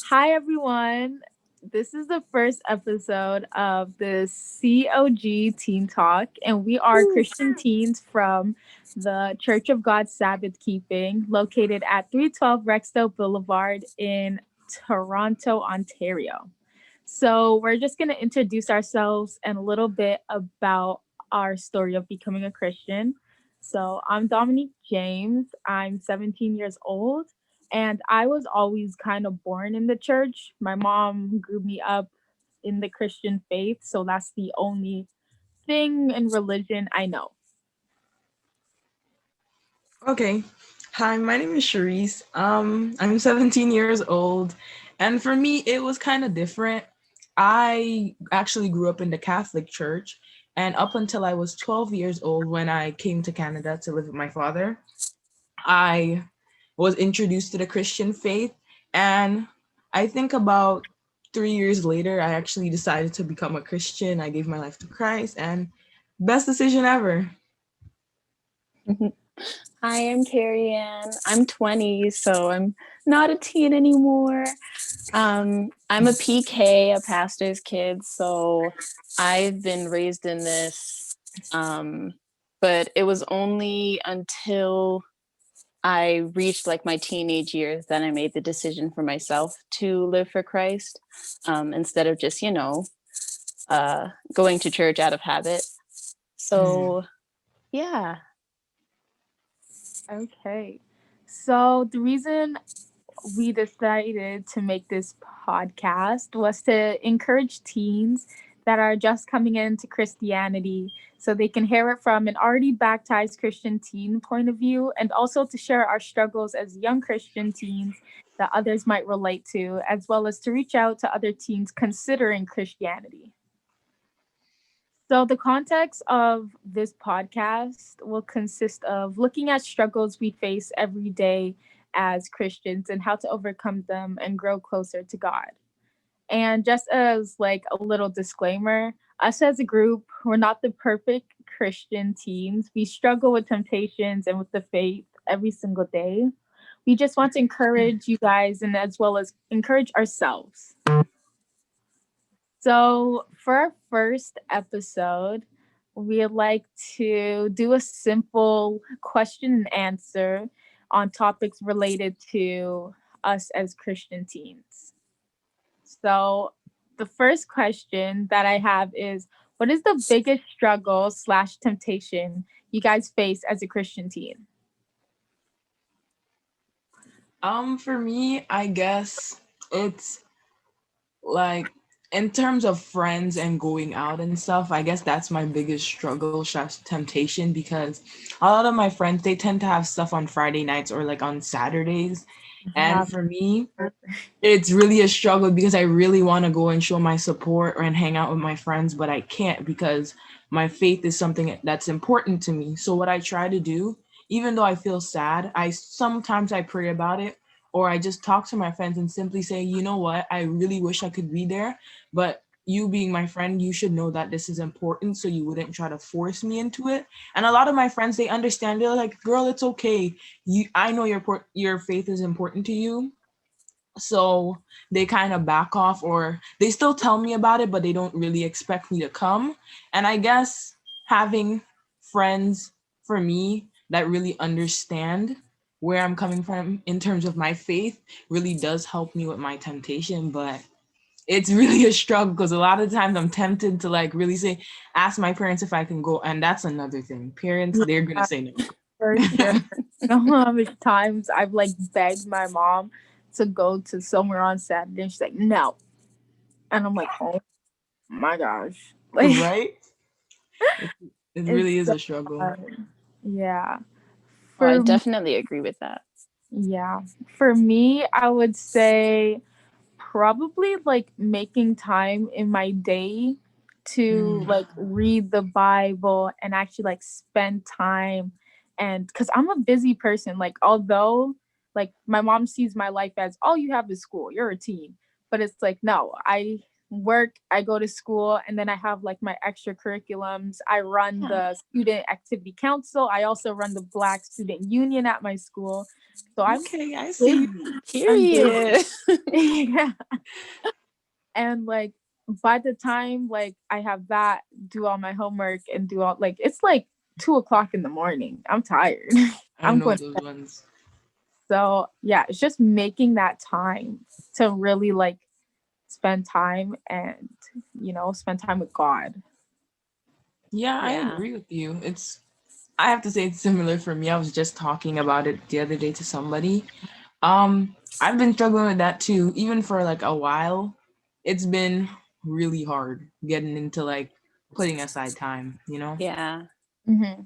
Hi, everyone. This is the first episode of the COG Teen Talk, and we are Christian teens from the Church of God Sabbath Keeping, located at 312 Rexdale Boulevard in Toronto, Ontario. So, we're just going to introduce ourselves and a little bit about our story of becoming a Christian. So, I'm Dominique James. I'm 17 years old, and I was always kind of born in the church. My mom grew me up in the Christian faith, so that's the only thing in religion I know. Okay. Hi, my name is Charisse. I'm 17 years old, and for me, it was kind of different. I actually grew up in the Catholic Church, and up until I was 12 years old, when I came to Canada to live with my father, I was introduced to the Christian faith, and I think about 3 years later, I actually decided to become a Christian. I gave my life to Christ, and best decision ever. Hi, I'm Carrie Ann. I'm 20, so I'm not a teen anymore. I'm a PK, a pastor's kid, so I've been raised in this. But it was only until I reached like my teenage years that I made the decision for myself to live for Christ, instead of just, going to church out of habit. Mhm. So, yeah. Okay. So, the reason we decided to make this podcast was to encourage teens that are just coming into Christianity so they can hear it from an already baptized Christian teen point of view, and also to share our struggles as young Christian teens that others might relate to, as well as to reach out to other teens considering Christianity. So, the context of this podcast will consist of looking at struggles we face every day as Christians and how to overcome them and grow closer to God. And just as like a little disclaimer, us as a group, we're not the perfect Christian teens. We struggle with temptations and with the faith every single day. We just want to encourage you guys and as well as encourage ourselves. So, for our first episode, we'd like to do a simple question and answer on topics related to us as Christian teens. So, the first question that I have is, what is the biggest struggle slash temptation you guys face as a Christian teen? For me, I guess it's like in terms of friends and going out and stuff, I guess that's my biggest struggle slash temptation because a lot of my friends they tend to have stuff on Friday nights or like on Saturdays. Yeah. And for me, it's really a struggle because I really want to go and show my support or and hang out with my friends, but I can't because my faith is something that's important to me. So what I try to do, even though I feel sad, I sometimes I pray about it or I just talk to my friends and simply say, you know what, I really wish I could be there, but you being my friend, you should know that this is important so you wouldn't try to force me into it. And a lot of my friends they understand. They're like, "Girl, it's okay. You I know your faith is important to you, so they kind of back off or they still tell me about it but they don't really expect me to come, and I guess having friends for me that really understand where I'm coming from in terms of my faith really does help me with my temptation. But it's really a struggle because a lot of times I'm tempted to like really say ask my parents if I can go, and that's another thing. Parents, they're gonna Yeah, say no. for sure. You know how many times I've like begged my mom to go to somewhere on Saturday and she's like, no. And I'm like, oh my gosh. Like Right, it, it it's really is so a struggle. hard. Yeah. Oh, I For definitely agree with that. yeah. For me, I would say probably like making time in my day to Mm. like read the Bible and actually like spend time. And because I'm a busy person, like although like my mom sees my life as all you have is school, you're a teen, but it's like no, I work, I go to school, and then I have like my extracurriculums. I run Yeah. the student activity council. I also run the Black Student Union at my school. So I'm Okay, I see. Period. yeah. And like by the time like I have that, do all my homework and do all like it's like 2 o'clock in the morning. I'm tired. I I'm know going those ones. so yeah, it's just making that time to really like spend time and spend time with God. Yeah, I Yeah. agree with you. I have to say it's similar for me. I was just talking about it the other day to somebody. I've been struggling with that too, even for like a while. It's been really hard getting into like putting aside time, you know? Yeah. Mm-hmm.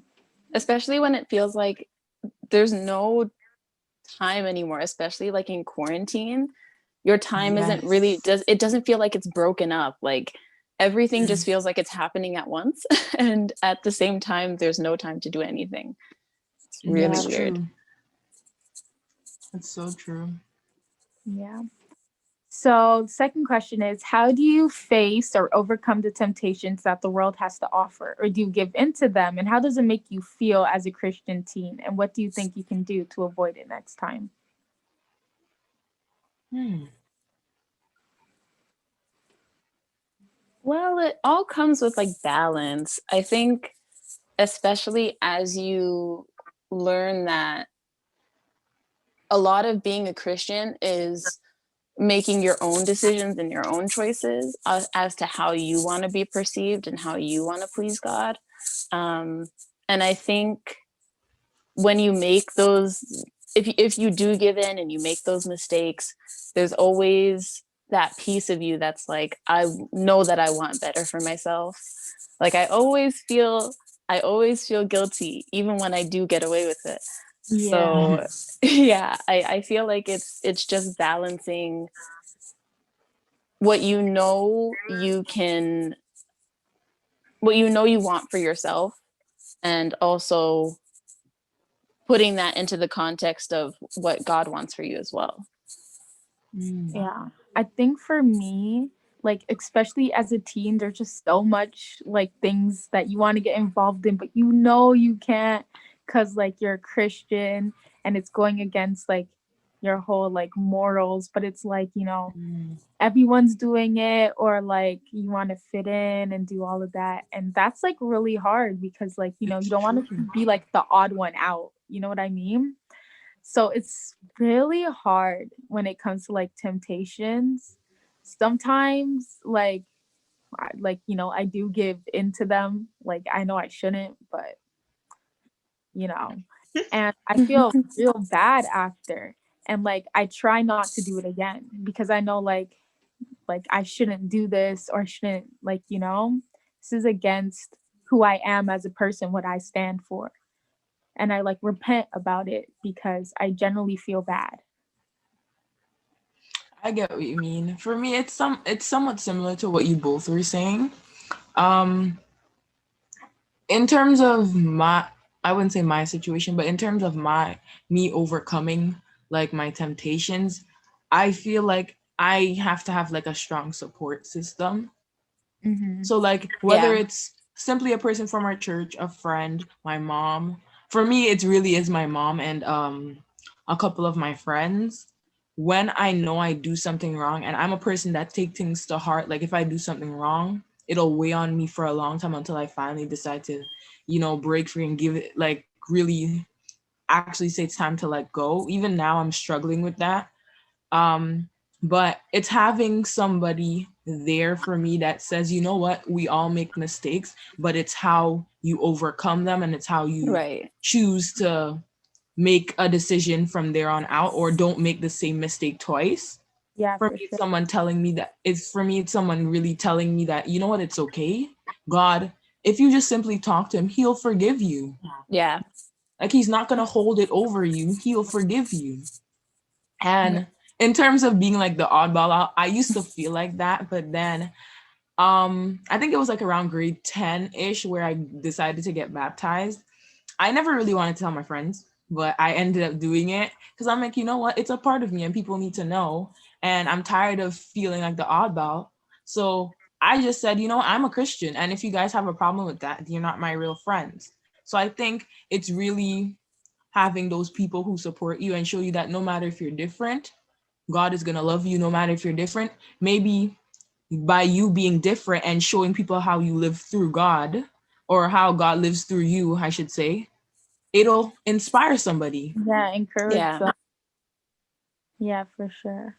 Especially when it feels like there's no time anymore, especially like in quarantine. Your time isn't really Yes. it doesn't feel like it's broken up. Like everything just feels like it's happening at once. And at the same time, there's no time to do anything. It's really That's Yeah. weird. true. That's so true. Yeah. So, second question is, how do you face or overcome the temptations that the world has to offer, or do you give in to them? And how does it make you feel as a Christian teen? And what do you think you can do to avoid it next time? Hmm. Well, it all comes with like balance. I think, especially as you learn that a lot of being a Christian is making your own decisions and your own choices as to how you want to be perceived and how you want to please God. Um, and I think when you make those, if you do give in and you make those mistakes, there's always that piece of you that's like, I know that I want better for myself. Like I always feel guilty even when I do get away with it. Yeah. So yeah, I feel like it's just balancing what you know you can, what you know you want for yourself, and also putting that into the context of what God wants for you as well. Mm. Yeah. I think for me, like especially as a teen, there's just so much like things that you want to get involved in, but you can't because like you're a Christian and it's going against like your whole like morals, but it's like, Mm. everyone's doing it or like you want to fit in and do all of that. And that's like really hard because like, It's you don't want true. to be like the odd one out. You know what I mean? So it's really hard when it comes to like temptations. Sometimes I do give into them. Like I know I shouldn't, but you know, and I feel real bad after. And like I try not to do it again because I know like I shouldn't do this or shouldn't this is against who I am as a person, what I stand for. And I like repent about it because I generally feel bad. I get what you mean. For me, it's somewhat similar to what you both were saying. Um, in terms of I wouldn't say my situation, but in terms of me overcoming like my temptations, I feel like I have to have like a strong support system. Mm-hmm. So like whether Yeah. it's simply a person from our church, a friend, my mom. For me, it really is my mom and a couple of my friends. When I know I do something wrong, and I'm a person that take things to heart, like if I do something wrong, it'll weigh on me for a long time until I finally decide to, break free and give it like really actually say it's time to let go. Even now I'm struggling with that. um, but it's having somebody there for me that says, you know what, we all make mistakes, but it's how you overcome them and it's how you Right. choose to make a decision from there on out or don't make the same mistake twice. Yeah, For for me, it's sure. someone telling me that it's someone really telling me that, you know what, it's okay. God, if you just simply talk to him, he'll forgive you. Yeah. Like he's not gonna hold it over you, he'll forgive you. Yeah. And in terms of being like the oddball out, I used to feel like that, but then I think it was like around grade 10-ish where I decided to get baptized. I never really wanted to tell my friends, but I ended up doing it because I'm like, you know what? It's a part of me and people need to know. And I'm tired of feeling like the oddball. So I just said, I'm a Christian. And if you guys have a problem with that, you're not my real friends. So I think it's really having those people who support you and show you that no matter if you're different, God is going to love you no matter if you're different. Maybe by you being different and showing people how you live through God, or how God lives through you, I should say, it'll inspire somebody. Yeah, encourage Yeah. them. Yeah, for sure.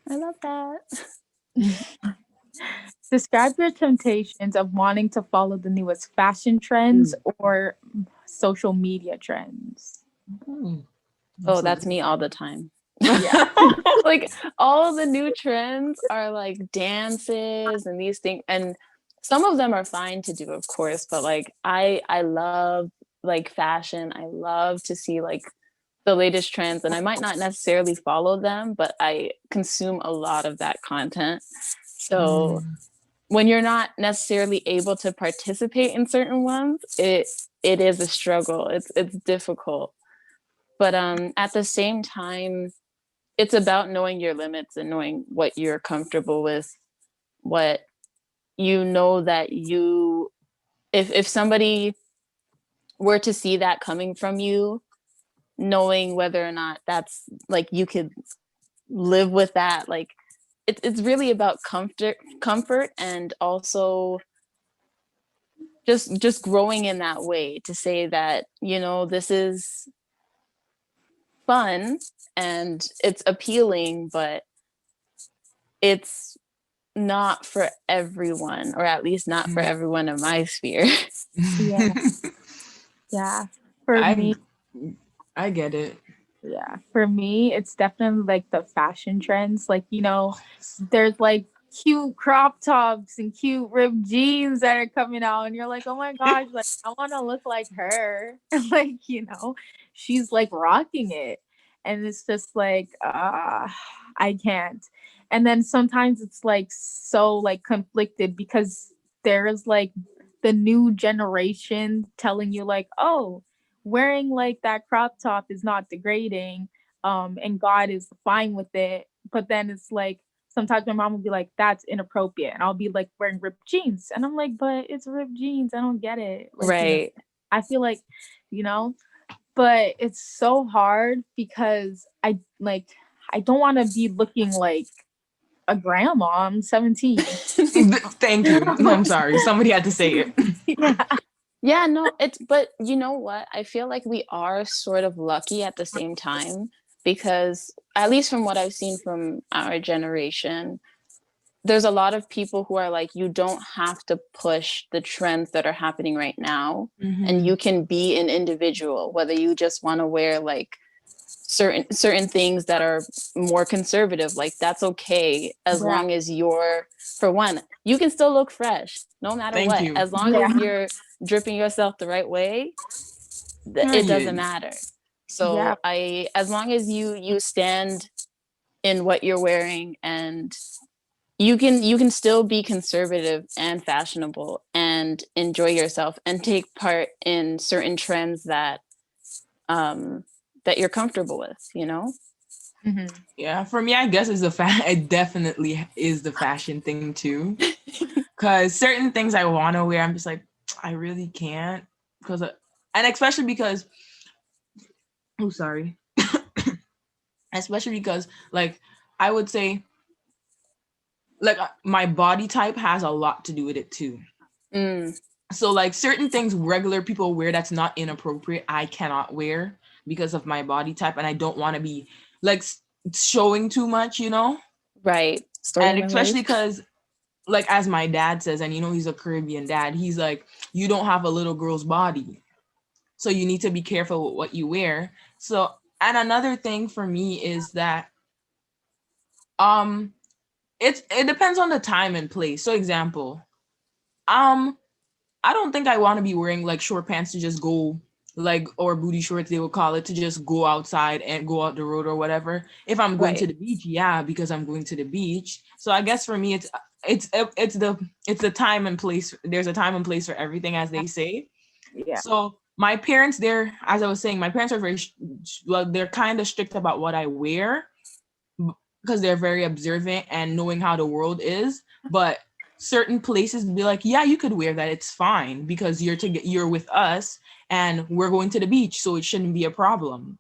I love that. Describe your temptations of wanting to follow the newest fashion trends or social media trends. Oh, that's me all the time. Yeah. Like all the new trends are like dances and these things, and some of them are fine to do, of course, but like I love like fashion. I love to see like the latest trends, and I might not necessarily follow them, but I consume a lot of that content. So when you're not necessarily able to participate in certain ones, it is a struggle. It's difficult. But at the same time, it's about knowing your limits and knowing what you're comfortable with, what you know that you, if somebody were to see that coming from you, knowing whether or not that's like you could live with that. Like it's really about comfort, and also just growing in that way to say that, this is fun and it's appealing, but it's not for everyone, or at least not for everyone in my sphere. Yeah. Yeah. For me, I get it. yeah. For me, it's definitely like the fashion trends. Like, there's like cute crop tops and cute ripped jeans that are coming out, and you're like, oh my gosh, like I want to look like her. Like, she's like rocking it. And it's just like, I can't. And then sometimes it's like so like conflicted because there's like the new generation telling you like, oh, wearing like that crop top is not degrading, and God is fine with it. But then it's like sometimes my mom will be like, that's inappropriate, and I'll be like wearing ripped jeans, and I'm like, but it's ripped jeans, I don't get it. Like, Right. I feel like, you know but it's so hard because I don't want to be looking like a grandma. I'm 17. Thank you. I'm sorry. Somebody had to say it. Yeah, no, but you know what? I feel like we are sort of lucky at the same time, because at least from what I've seen from our generation, there's a lot of people who are like, you don't have to push the trends that are happening right now, and you can be an individual, whether you just want to wear like certain things that are more conservative, like that's okay, as long as you're, for one, you can still look fresh no matter Thank what, you. as long as you're dripping yourself the right way, it doesn't matter. So as long as you stand in what you're wearing, and you can still be conservative and fashionable and enjoy yourself and take part in certain trends that that you're comfortable with, Yeah, for me, I guess it definitely is the fashion thing too. Because certain things I want to wear, I'm just like, I really can't. And especially because, oh, sorry. Especially because, like, I would say, like, my body type has a lot to do with it too. So, like, certain things regular people wear that's not inappropriate, I cannot wear because of my body type, and I don't want to be like showing too much, Right. And especially because, like, as my dad says, and he's a Caribbean dad, he's like, you don't have a little girl's body, so you need to be careful with what you wear. So, and another thing for me is that it depends on the time and place. So example, I don't think I want to be wearing like short pants to just go, like, or booty shorts they would call it, to just go outside and go out the road or whatever. If I'm going to the beach, yeah, because I'm going to the beach. So I guess for me it's the time and place. There's a time and place for everything, as they say. Yeah. So my parents, as I was saying, my parents are they're kind of strict about what I wear. because they're very observant and knowing how the world is. But certain places be like, yeah, you could wear that, it's fine, because you're with us and we're going to the beach, so it shouldn't be a problem.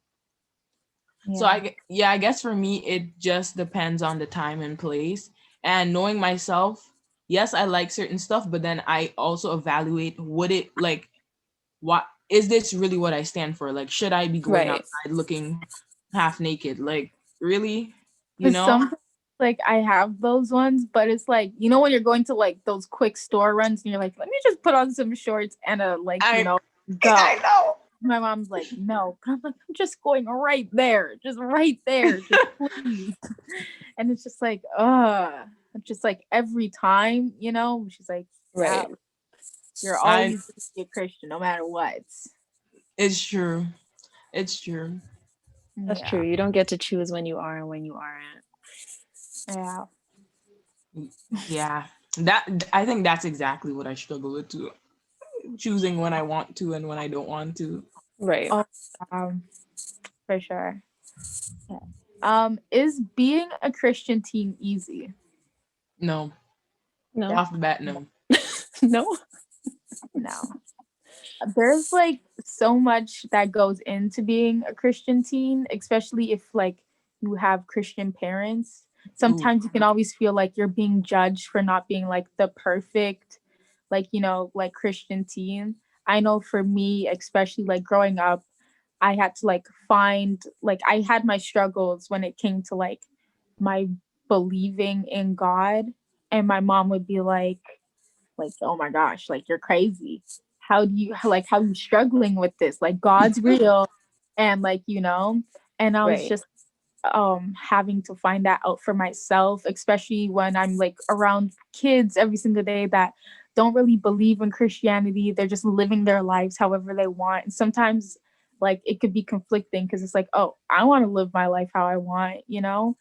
So I guess for me it just depends on the time and place, and knowing myself. Yes, I like certain stuff, but then I also evaluate, would it like, what is this really what I stand for? Like, should I be going Right. outside looking half naked? Like, really? You Because know? some like I have those ones, but it's like, you know, when you're going to like those quick store runs and you're like, let me just put on some shorts and I go. I know. My mom's like, no. I'm like, I'm just going right there. Just right there. Just please. And it's just like, just like every time, you know, she's like, Right. you're I always gonna be a Christian no matter what. It's true. It's true. That's Yeah. true. You don't get to choose when you are and when you aren't. Yeah. Yeah. That I think that's exactly what I struggle with too. Choosing when I want to and when I don't want to. Right. Oh, for sure. Yeah. Is being a Christian teen easy? No. No. Off the bat, no. No. No. There's like so much that goes into being a Christian teen, especially if like you have Christian parents. Ooh. Sometimes you can always feel like you're being judged for not being like the perfect, like, you know, like Christian teen. I know for me, especially like growing up, I had to like find, like, I had my struggles when it came to like my believing in God. And my mom would be like, oh my gosh, like you're crazy. How are you struggling with this? Like God's real. And like, you know, and I was Right. just having to find that out for myself, especially when I'm like around kids every single day that don't really believe in Christianity. They're just living their lives however they want. And sometimes like it could be conflicting because it's like, oh, I want to live my life how I want, you know?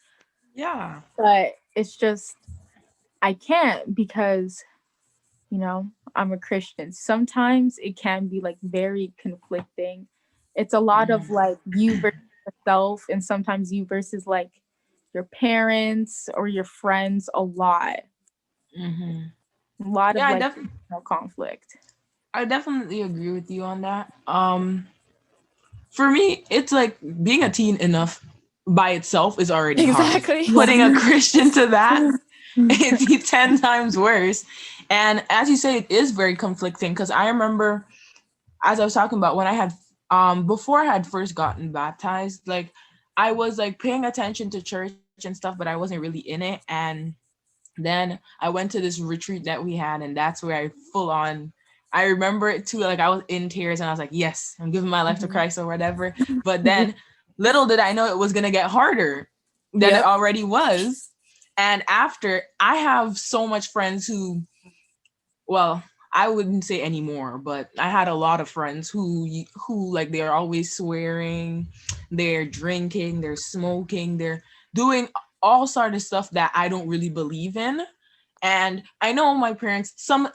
Yeah. But it's just I can't because, you know, I'm a Christian. Sometimes it can be like very conflicting. It's a lot of Mhm. like you versus yourself, and sometimes you versus like your parents or your friends. A lot, Mhm. a lot Yeah, of like conflict. I definitely agree with you on that. For me, it's like being a teen enough by itself is already hard. Exactly. Putting a Yeah. Christian to that, it's 10 times worse. And as you say, it is very conflicting because I remember, as I was talking about, when I had before I had first gotten baptized, like I was like paying attention to church and stuff, but I wasn't really in it. And then I went to this retreat that we had, and that's where I full on. I remember it too. Like I was in tears, and I was like, "Yes, I'm giving my life to Mhm. Christ or whatever." But then, little did I know it was gonna get harder than it Yep. already was. And after, I have so much friends who, well, I wouldn't say anymore, but I had a lot of friends who like they're always swearing, they're drinking, they're smoking, they're doing all sort of stuff that I don't really believe in. And I know my parents, some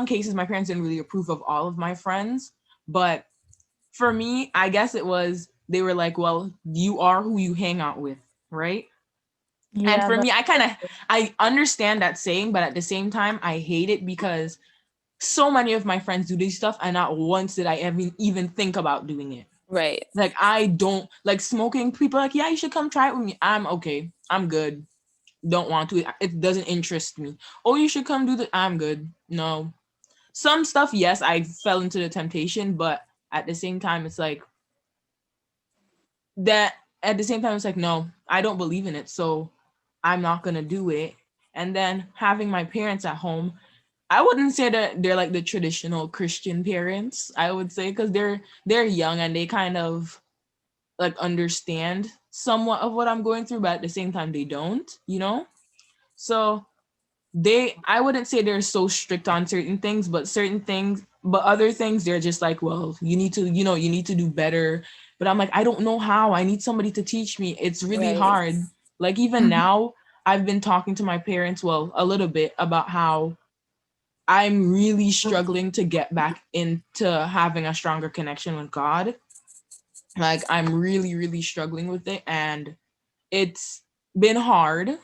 cases my parents didn't really approve of all of my friends, but for me, I guess it was they were like, well, you are who you hang out with, right? And Yeah, for me, I understand that saying, but at the same time, I hate it because so many of my friends do this stuff and not once did I ever even think about doing it. Right. Like I don't like smoking. People are like, yeah, you should come try it with me. I'm okay. I'm good. Don't want to. It doesn't interest me. Oh, you should come do the. I'm good. No. Some stuff, yes, I fell into the temptation, but at the same time, it's like that. At the same time, it's like no, I don't believe in it, so I'm not gonna do it. And then having my parents at home, I wouldn't say that they're like the traditional Christian parents. I would say because they're young and they kind of like understand somewhat of what I'm going through, but at the same time they don't, you know? So I wouldn't say they're so strict on certain things, but other things they're just like, well, you need to, you need to do better. But I'm like, I don't know how. I need somebody to teach me. It's really Right. hard. Like even Mhm. now, I've been talking to my parents, well, a little bit about how I'm really struggling to get back into having a stronger connection with God. Like I'm really, really struggling with it. And it's been hard,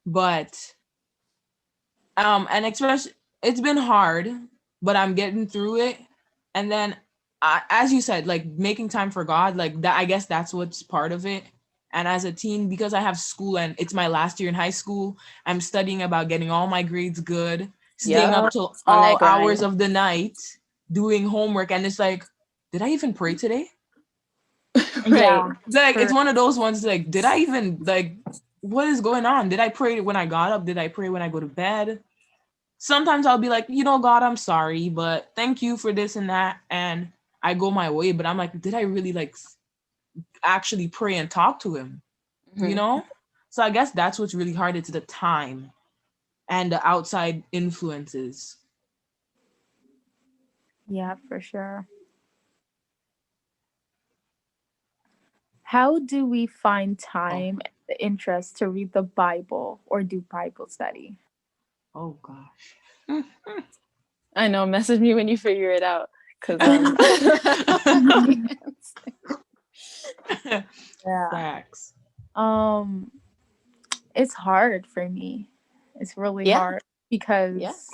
but and especially it's been hard, but I'm getting through it. And then as you said, like making time for God, like that, I guess that's what's part of it. And as a teen, because I have school and it's my last year in high school, I'm studying about getting all my grades good, staying Yep. up till On that all hours grind. of the night doing homework. And it's like, did I even pray today? Right. Yeah. Like For it's one of those ones like, did I even like what is going on? Did I pray when I got up? Did I pray when I go to bed? Sometimes I'll be like, God, I'm sorry, but thank you for this and that. And I go my way, but I'm like, did I really like actually pray and talk to him? You Mhm. know? So I guess that's what's really hard. It's the time and the outside influences. Yeah, for sure. How do we find Oh, time and the interest to read the Bible or do Bible study? oh gosh. I know. Message me when you figure it out, because Yeah. Facts. Um, it's hard for me. It's really yeah, hard yeah, because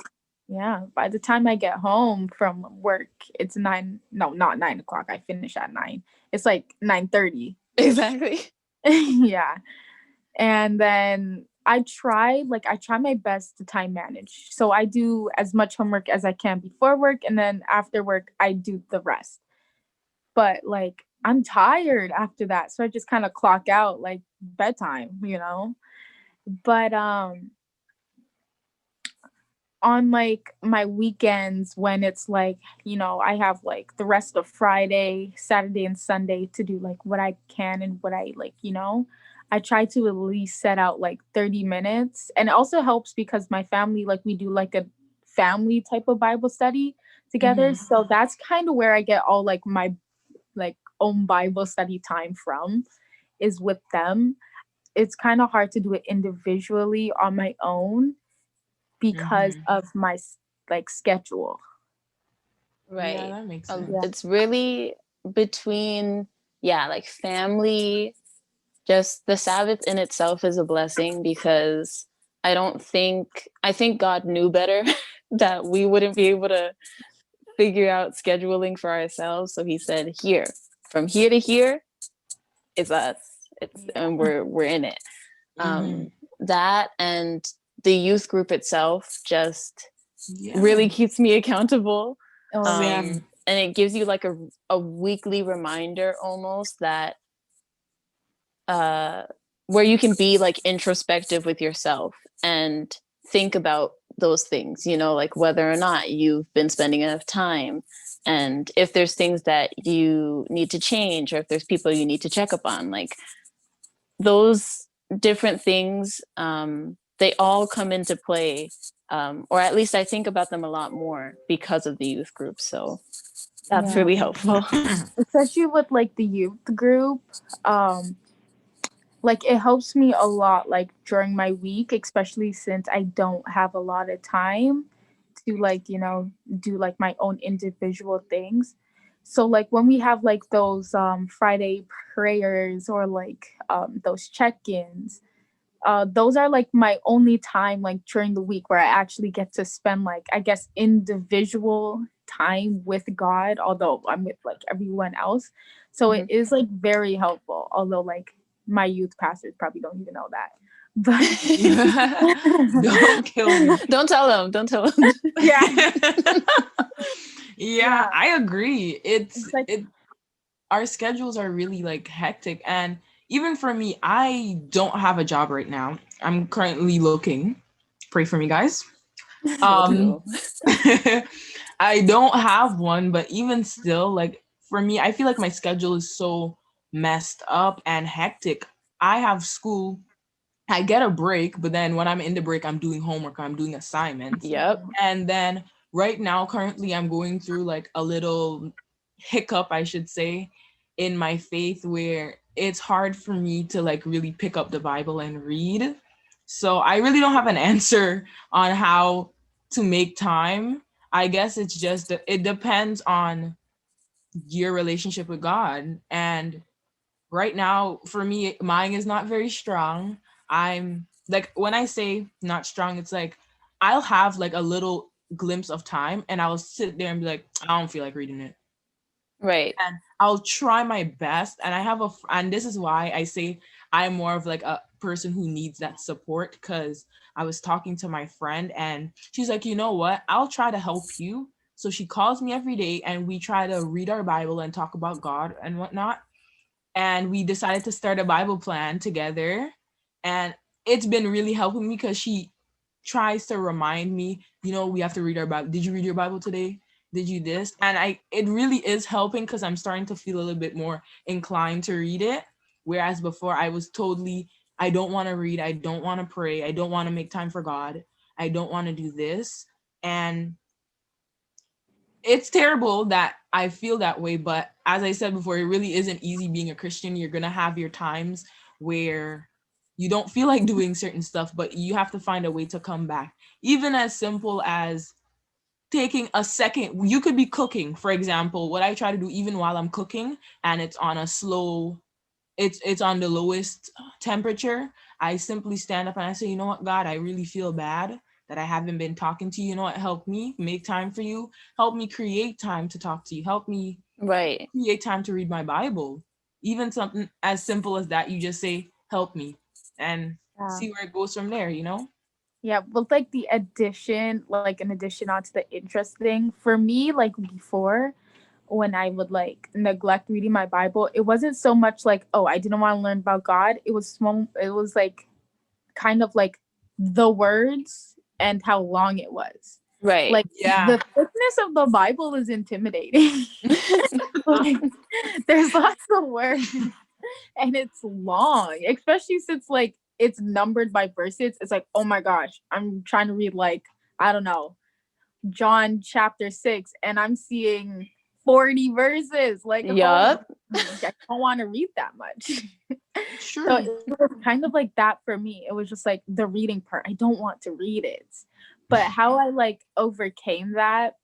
yeah, by the time I get home from work, it's nine. No, not 9 o'clock. I finish at 9. It's like 9:30 ish. exactly. Yeah, and then I try my best to time manage. So I do as much homework as I can before work, and then after work I do the rest. But like I'm tired after that, so I just kind of clock out like bedtime. But on like my weekends when it's like, I have like the rest of Friday, Saturday and Sunday to do like what I can and what I like. I try to at least set out like 30 minutes. And it also helps because my family, like we do like a family type of Bible study together. Mm-hmm. So that's kind of where I get all like my like own Bible study time from, is with them. It's kind of hard to do it individually on my own because Mm-hmm. of my like schedule. Yeah, Right. that makes sense. Yeah. It's really between, yeah, like family. Just the Sabbath in itself is a blessing, because I think God knew better that we wouldn't be able to figure out scheduling for ourselves. So he said, here, from here to here, it's us. It's Yeah. and we're in it. Mm-hmm. Um, that and the youth group itself just Yeah. really keeps me accountable. Oh yeah. Same. And it gives you like a weekly reminder almost that uh where you can be like introspective with yourself and think about those things, like whether or not you've been spending enough time, and if there's things that you need to change, or if there's people you need to check up on, like those different things, they all come into play, or at least I think about them a lot more because of the youth group. So that's Yeah. really helpful. Especially with like the youth group. Um like it helps me a lot like during my week, especially since I don't have a lot of time to like, do like my own individual things. So like when we have like those Friday prayers or like those check-ins, those are like my only time like during the week where I actually get to spend like I guess individual time with God, although I'm with like everyone else. So it Mhm. is like very helpful, although like my youth pastors probably don't even know that. But Don't kill me. Don't tell them. Don't tell them. yeah, Yeah, yeah, I agree. it's like Our schedules are really like hectic, and even for me, I don't have a job right now. I'm currently looking. Pray for me, guys. Will Um do. I don't have one, but even still, like for me, I feel like my schedule is so messed up and hectic. I have school, I get a break, but then when I'm in the break, I'm doing homework, I'm doing assignments. Yep. And then right now, currently, I'm going through like a little hiccup, I should say, in my faith where it's hard for me to like really pick up the Bible and read. So I really don't have an answer on how to make time. I guess it's just that it depends on your relationship with God. And right now for me, mine is not very strong. I'm like, when I say not strong, it's like I'll have like a little glimpse of time and I'll sit there and be like, I don't feel like reading it. Right. And I'll try my best. And I have and this is why I say I'm more of like a person who needs that support, because I was talking to my friend and she's like, you know what? I'll try to help you. So she calls me every day and we try to read our Bible and talk about God and whatnot. And we decided to start a Bible plan together. And it's been really helping me because she tries to remind me, we have to read our Bible. Did you read your Bible today? Did you this? And it really is helping because I'm starting to feel a little bit more inclined to read it. Whereas before I was totally, I don't want to read. I don't want to pray. I don't want to make time for God. I don't want to do this. And it's terrible that I feel that way, but as I said before, it really isn't easy being a Christian. You're gonna have your times where you don't feel like doing certain stuff, but you have to find a way to come back. Even as simple as taking a second. You could be cooking, for example. What I try to do even while I'm cooking and it's on a slow, it's on the lowest temperature, I simply stand up and I say, you know what, God, I really feel bad that I haven't been talking to you. You know what, help me make time for you. Help me create time to talk to you. Help me Right. create time to read my Bible. Even something as simple as that, you just say, help me, and Yeah. see where it goes from there, Yeah, but like the addition, like an addition onto the interest thing, for me, like before, when I would like neglect reading my Bible, it wasn't so much like, oh, I didn't want to learn about God. It was like kind of like the words and how long it was. Right. Like Yeah. the thickness of the Bible is intimidating. Like, there's lots of words and it's long, especially since like it's numbered by verses. It's like, oh my gosh, I'm trying to read like, I don't know, John chapter 6 and I'm seeing 40 verses. Like, oh, Yup. I don't want to read that much. It's So true. it was kind of like that for me. It was just like the reading part. I don't want to read it. But how I like overcame that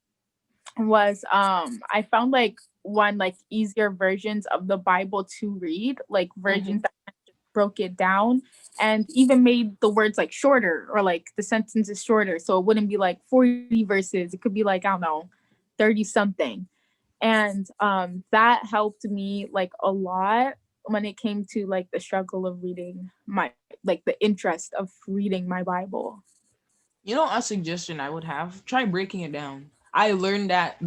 was I found like one like easier versions of the Bible to read, like versions that just broke it down and even made the words like shorter or like the sentences shorter. So it wouldn't be like 40 verses. It could be like, I don't know, 30 something. And that helped me like a lot when it came to like the struggle of reading my like the interest of reading my Bible. A suggestion I would have, try breaking it down. I learned that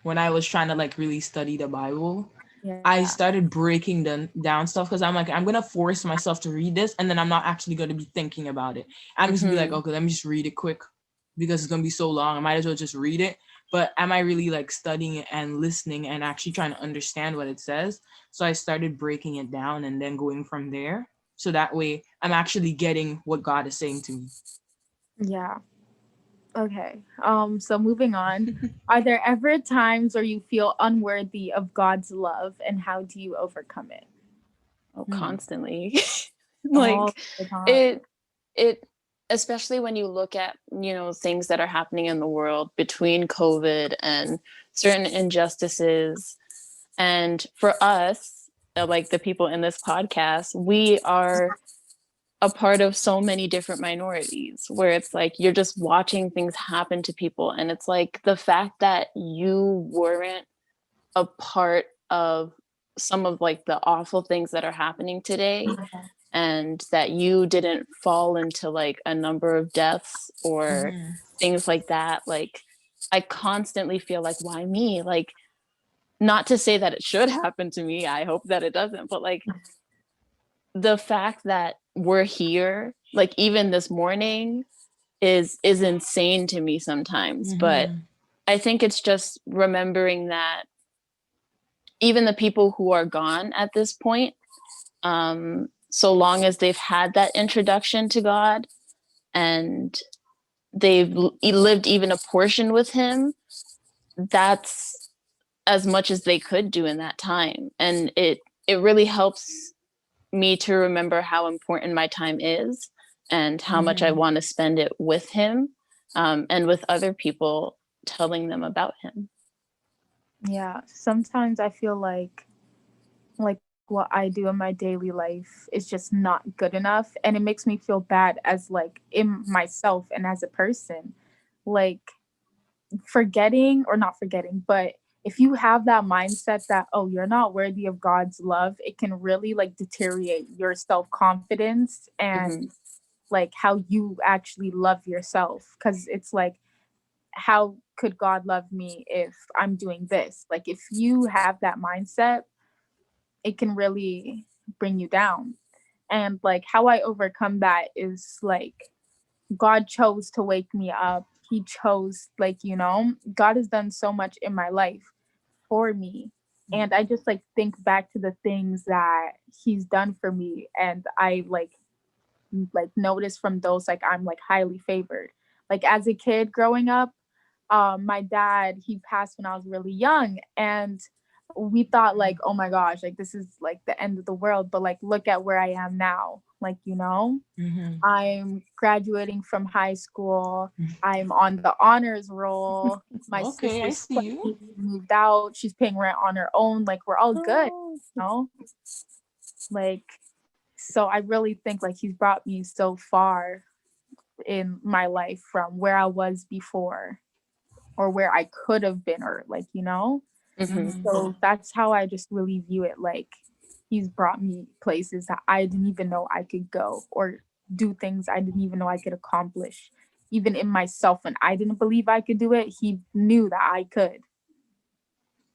when I was trying to like really study the Bible. I Yeah. started breaking down stuff because I'm like, I'm gonna force myself to read this, and then I'm not actually gonna be thinking about it. I'm just be like, Mm-hmm. okay, let me just read it quick because it's gonna be so long. I might as well just read it. But am I really like studying it and listening and actually trying to understand what it says? So I started breaking it down and then going from there. So that way I'm actually getting what God is saying to me. Yeah. Okay. So moving on. Are there ever times where you feel unworthy of God's love and how do you overcome it? Oh, Hmm. constantly. All Like the time. it especially when you look at, things that are happening in the world between COVID and certain injustices. And for us, like the people in this podcast, we are a part of so many different minorities where it's like you're just watching things happen to people. And it's like the fact that you weren't a part of some of like the awful things that are happening today and that you didn't fall into like a number of deaths or Hmm. things like that. Like I constantly feel like, why me? Like, not to say that it should happen to me, I hope that it doesn't, but like the fact that we're here, like even this morning, is insane to me sometimes. But Hmm. I think it's just remembering that even the people who are gone at this point, so long as they've had that introduction to God and they've lived even a portion with him, that's as much as they could do in that time. And it really helps me to remember how important my time is and how much I Hmm. want to spend it with him, and with other people, telling them about him. Yeah. Sometimes I feel like like what I do in my daily life is just not good enough, and it makes me feel bad as like in myself and as a person. Like forgetting or not forgetting, but if you have that mindset that oh you're not worthy of God's love, it can really like deteriorate your self-confidence Mm-hmm. and like how you actually love yourself, because it's like how could God love me if I'm doing this? Like if you have that mindset, it can really bring you down. And like how I overcome that is like God chose to wake me up. He chose, like, God has done so much in my life for me. And I just like think back to the things that he's done for me, and I like notice from those like I'm like highly favored. Like as a kid growing up, my dad, he passed when I was really young, and we thought like, oh my gosh, like this is like the end of the world, but like look at where I am now. Like, Mm-hmm. I'm graduating from high school. I'm on the honors roll. My Okay, I sister's see you. moved out. She's paying rent on her own. Like we're all good, Oh, you know? Like so I really think like he's brought me so far in my life from where I was before or where I could have been, or like. mm-hmm. Mm-hmm. So that's how I just really view it. Like he's brought me places that I didn't even know I could go, or do things I didn't even know I could accomplish. Even in myself, when I didn't believe I could do it, he knew that I could.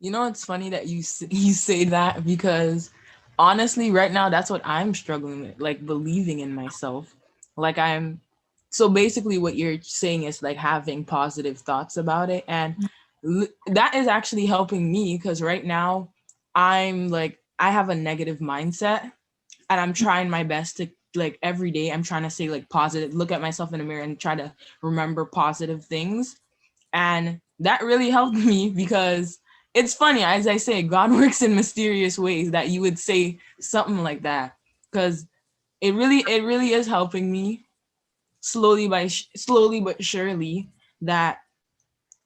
You know, it's funny that you say that because honestly, right now, that's what I'm struggling with, like believing in myself. Like so basically what you're saying is like having positive thoughts about it. And that is actually helping me because right now I'm like, I have a negative mindset and I'm trying my best to like every day, I'm trying to say like positive, look at myself in the mirror and try to remember positive things. And that really helped me because it's funny, as I say, God works in mysterious ways that you would say something like that. Because it really is helping me slowly but surely that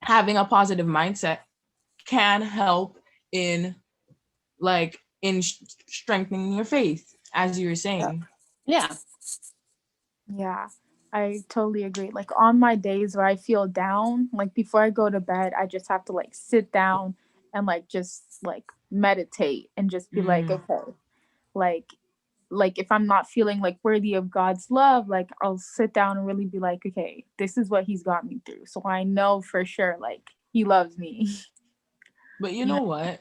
having a positive mindset can help in strengthening your faith, as you were saying. Yeah. Yeah, I totally agree. Like on my days where I feel down, like before I go to bed, I just have to like sit down and like just like meditate and just be like, Mm, okay, like like if I'm not feeling like worthy of God's love, like I'll sit down and really be like, okay, this is what he's got me through. So I know for sure like he loves me. but you you know? know what?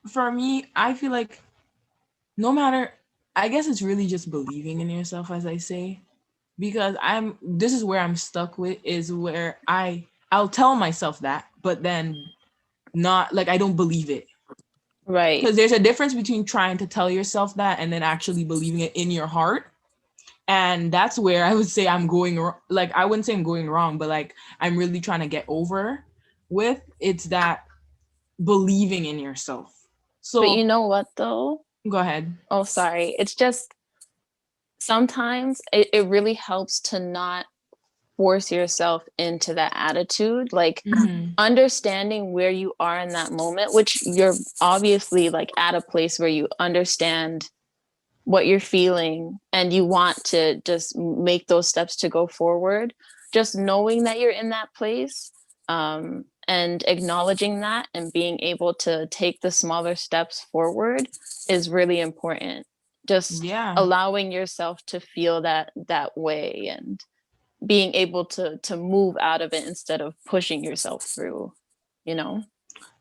For me, I feel like no matter, I guess it's really just believing in yourself, as I say, because this is where I'm stuck with, is where I'll tell myself that, but then not like I don't believe it. Right. Because there's a difference between trying to tell yourself that and then actually believing it in your heart. And that's where I would say I'm going like I wouldn't say I'm going wrong, but like I'm really trying to get over with, it's that believing in yourself. But you So know what though? go ahead. Oh, sorry. It's just sometimes it really helps to not force yourself into that attitude. Like Mm-hmm. understanding where you are in that moment, which you're obviously like at a place where you understand what you're feeling and you want to just make those steps to go forward. Just knowing that you're in that place, and acknowledging that and being able to take the smaller steps forward is really important. Just Yeah. allowing yourself to feel that way and being able to move out of it instead of pushing yourself through, you know.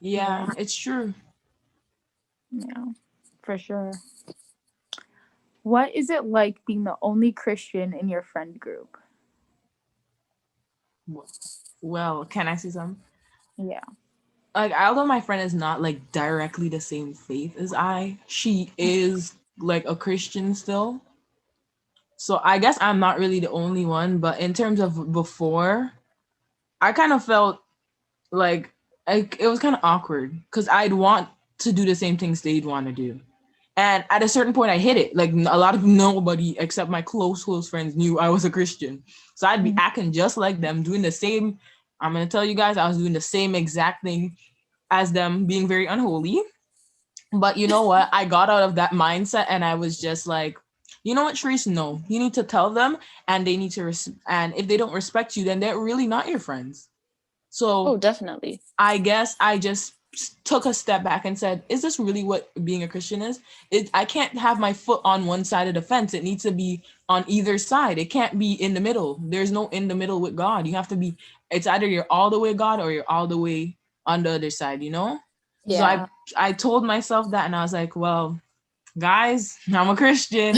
Yeah, Yeah, it's true. yeah, for sure. What is it like being the only Christian in your friend group? Well, can I say something? Yeah. Like, although my friend is not like directly the same faith as she is like a Christian still. So I guess I'm not really the only one, but in terms of before, I kind of felt like it was kind of awkward because I'd want to do the same things they'd want to do. And at a certain point, I hit it. Like a lot of nobody except my close friends knew I was a Christian. So I'd be Mhm. acting just like them, doing the same. I'm gonna tell you guys, I was doing the same exact thing as them, being very unholy. But you know what? I got out of that mindset and I was just like, you know what, Sharice? No, you need to tell them, and they need to and if they don't respect you, then they're really not your friends. Oh, So definitely. I guess I just took a step back and said, is this really what being a Christian is? I can't have my foot on one side of the fence. It needs to be on either side. It can't be in the middle. There's no in the middle with God. You have to be, it's either you're all the way God or you're all the way on the other side, you know? So Yeah. I told myself that, and I was like, well, guys, I'm a Christian.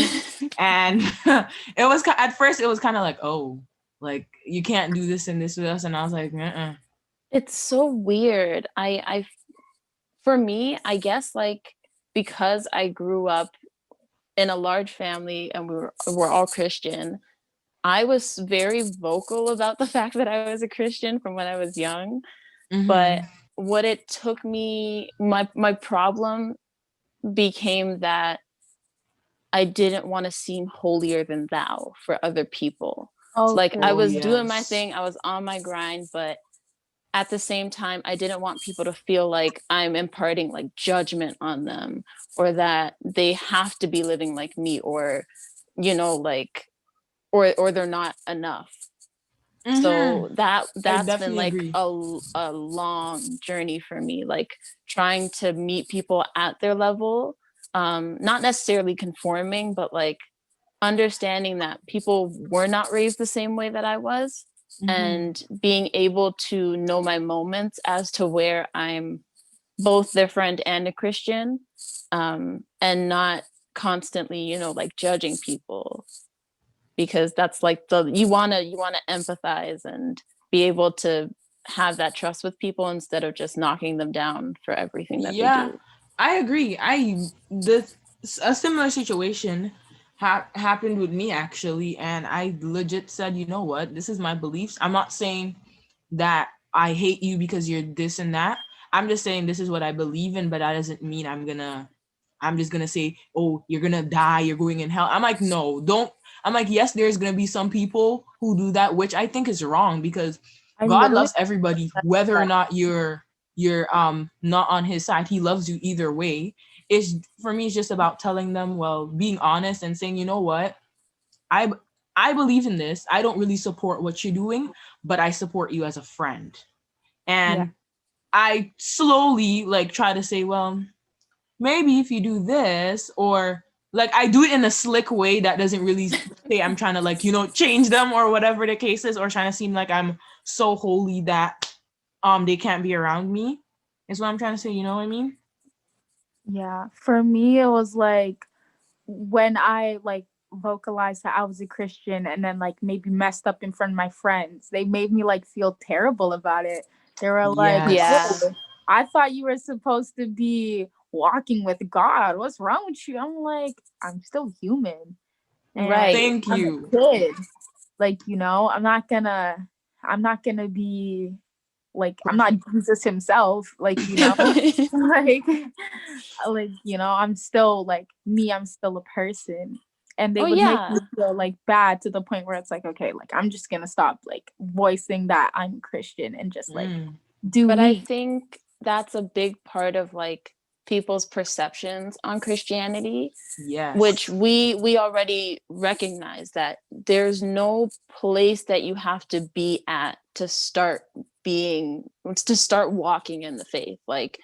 And it was, at first it was kind of like, oh, like you can't do this and this with us. And I was like, uh-uh. It's so weird. For me, I guess like because I grew up in a large family and we're all Christian, I was very vocal about the fact that I was a Christian from when I was young. But Mm-hmm. what it took me, my problem became that I didn't want to seem holier than thou for other people. So like I Okay. Oh, was doing my yes. thing, I was on my grind, but at the same time, I didn't want people to feel like I'm imparting like judgment on them or that they have to be living like me or, like, or they're not enough. Mm-hmm. So that I that's been definitely like agree. a long journey for me, like trying to meet people at their level, not necessarily conforming, but like understanding that people were not raised the same way that I was, Mm-hmm. and being able to know my moments as to where I'm both their friend and a Christian, and not constantly, like judging people, because that's like you wanna empathize and be able to have that trust with people instead of just knocking them down for everything that they Yeah, do. I agree. This a similar situation happened with me actually, and I legit said, you know what, this is my beliefs. I'm not saying that I hate you because you're this and that. I'm just saying this is what I believe in, but that doesn't mean I'm just gonna say, oh, you're gonna die, you're going in hell. I'm like, no, don't. I'm like, yes, there's gonna be some people who do that, which I think is wrong because I God literally loves everybody, said whether or that. not you're not on his side. He loves you either way. It's for me, it's just about telling them, well, being honest and saying, you know what, I I believe in this. I don't really support what you're doing, but I support you as a friend. Yeah. And I slowly like try to say, well, maybe if you do this, or like I do it in a slick way that doesn't really say I'm trying to like, change them or whatever the case is, or trying to seem like I'm so holy that they can't be around me. Is what I'm trying to say, you know what I mean? Yeah. For me, it was like when I like vocalized that I was a Christian and then like maybe messed up in front of my friends, they made me like feel terrible about it. They were like, Yeah. Yes. "Oh, I thought you were supposed to be walking with God. What's wrong with you?" I'm like, I'm still human and Right. Thank I'm a you. kid. Like, I'm not gonna be like I'm not Perfect. Jesus himself, like, like I'm still like me, I'm still a person. And they Oh would make me yeah. feel like bad to the point where it's like, okay, like I'm just gonna stop like voicing that I'm Christian and just like Mm, do But I me. think that's a big part of like people's perceptions on Christianity, which yes. we already recognize that there's no place that you have to be at to start walking in the faith. Like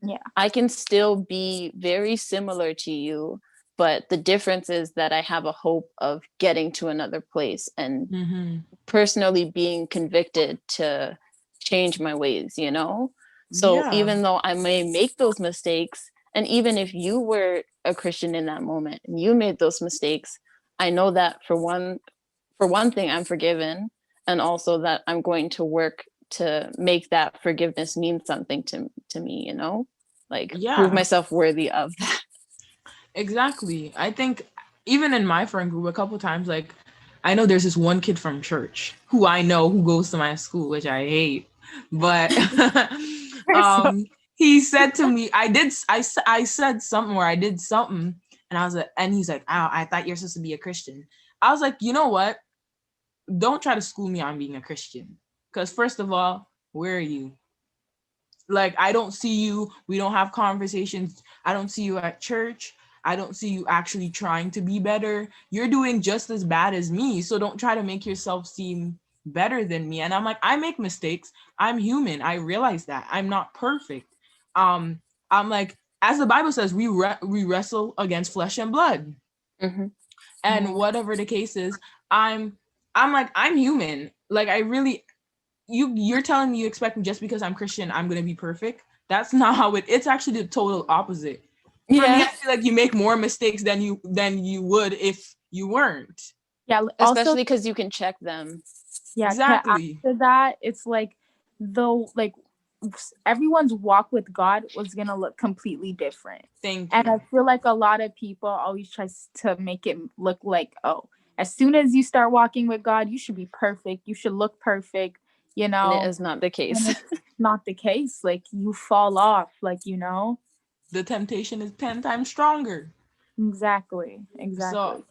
Yeah. I can still be very similar to you, but the difference is that I have a hope of getting to another place and Mm-hmm. personally being convicted to change my ways. So Yeah. even though I may make those mistakes, and even if you were a Christian in that moment and you made those mistakes, I know that for one thing I'm forgiven, and also that I'm going to work to make that forgiveness mean something to me, like prove Yeah. myself worthy of that. Exactly. I think even in my friend group, a couple times, like I know there's this one kid from church who I know who goes to my school, which I hate, but So he said to me, I said something where I did something, and I was like, and he's like, oh, I thought you're supposed to be a Christian. I was like, you know what? Don't try to school me on being a Christian, because first of all, where are you? Like, I don't see you, we don't have conversations, I don't see you at church, I don't see you actually trying to be better. You're doing just as bad as me, so don't try to make yourself seem better than me. And I'm like, I make mistakes, I'm human, I realize that I'm not perfect. um I'm like, as the Bible says, we wrestle against flesh and blood. Mm-hmm. And whatever the case is, I'm like, I'm human. Like, I really, you're telling me you expect me just because I'm Christian I'm gonna be perfect. That's not how it's actually the total opposite. For me, I feel like you make more mistakes than you would if you weren't. Yeah, also, Especially because you can check them. yeah, Exactly. after that, it's like though like everyone's walk with God was gonna look completely different. Thank And I you. feel like a lot of people always tries to make it look like, oh, as soon as you start walking with God, you should be perfect. You should look perfect, you And know. it is not the And case. it's not the case. Like you fall off, like, you know. The temptation is 10 times stronger. Exactly. So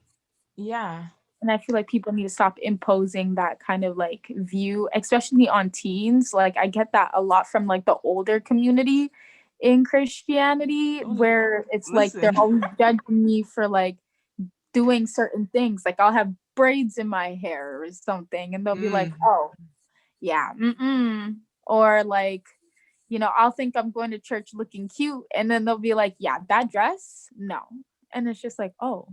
yeah. And I feel like people need to stop imposing that kind of like view, especially on teens. Like I get that a lot from like the older community in Christianity, where it's like they're Listen. always judging me for like doing certain things. Like I'll have braids in my hair or something, and they'll be like, "Oh, yeah, or like, you know, I'll think I'm going to church looking cute, and then they'll be like, "Yeah, that dress, no," and it's just like, "Oh,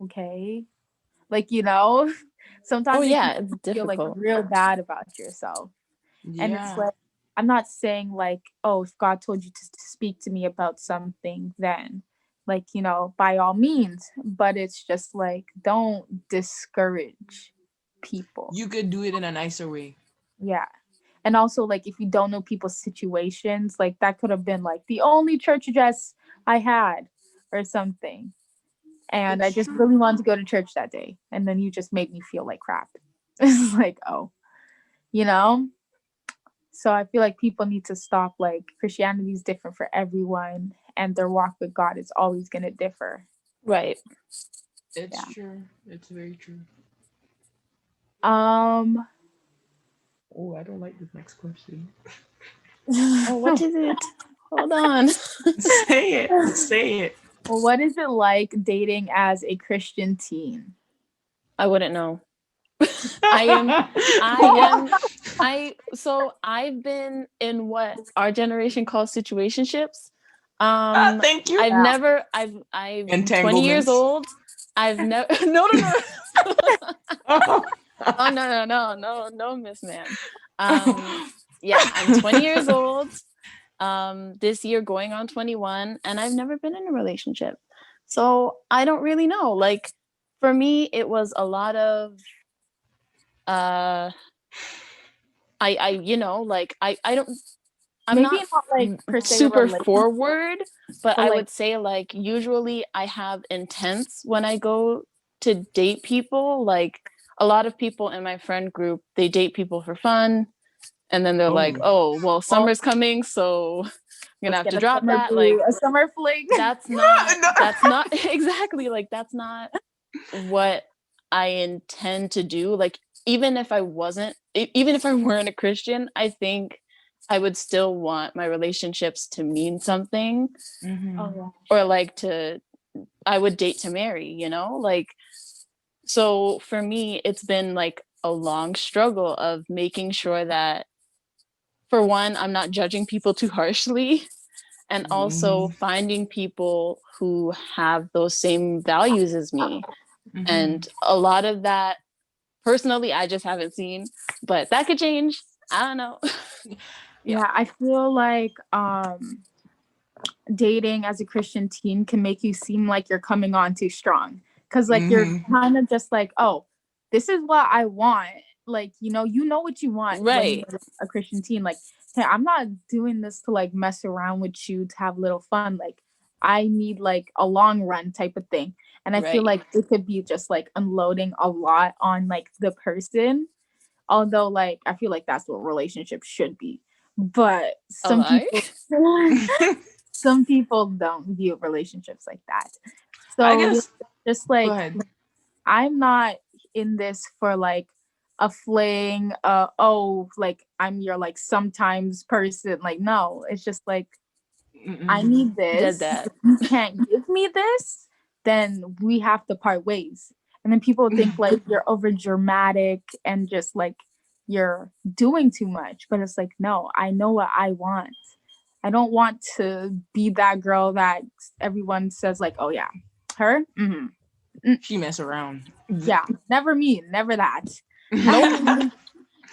okay." Like, you know, sometimes it can It's feel like difficult. real bad about yourself. And it's Yeah. like, I'm not saying like, oh, if God told you to speak to me about something, then like, you know, by all means. But it's just like, don't discourage people. You could do it in a nicer way. Yeah. And also, like, if you don't know people's situations, like, that could have been like the only church dress I had or something. And I It's just true. really wanted to go to church that day. And then you just made me feel like crap. It's like, oh, you know? So I feel like people need to stop, like, Christianity is different for everyone, and their walk with God is always going to differ. Right. It's Yeah. true. It's very true. Um, Oh, I don't like this next question. Oh, what is it? Hold on. Say it. Say it. what is it like dating as a Christian teen? I wouldn't know. So I've been in what our generation calls situationships. Thank you. I'm 20 years Entanglements. old. I've never no. Oh no, Miss Man. Yeah, I'm 20 years old. This year going on 21, and I've never been in a relationship. So I don't really know. Like for me, it was a lot of I you know, like I don't I'm Maybe not not like per se a super relationship, forward, but but I like, would say like usually I have intents when I go to date people. Like a lot of people in my friend group, they date people for fun, and then they're like, Oh. "Oh, well, summer's coming, so I'm gonna let's have get to a drop summer that." boo, Like a summer fling. that's not exactly like that's not what I intend to do. Like even if I weren't a Christian, I think I would still want my relationships to mean something, Oh, or like I would date to marry, you know? Like so for me it's been like a long struggle of making sure that for one I'm not judging people too harshly, and also finding people who have those same values as me. And a lot of that personally I just haven't seen, but that could change. I don't know. yeah, I feel like dating as a Christian teen can make you seem like you're coming on too strong, because like you're kind of just like, oh, this is what I want. Like, you know what you want when Right. you're a Christian teen. Like, hey, I'm not doing this to like mess around with you to have little fun. Like, I need like a long run type of thing. And I feel Right. like it could be just like unloading a lot on like the person. Although like I feel like that's what relationships should be. But some people some people don't view relationships like that. So I guess. just Go like, ahead. I'm not in this for like a fling, oh, like I'm your like sometimes person. Like, no, it's just like I need Did this. that. If you can't give me this, then we have to part ways. And then people think like you're over dramatic and just like you're doing too much. But it's like, no, I know what I want. I don't want to be that girl that everyone says like, oh yeah, her. She mess around. Yeah, never me, never that. Nope.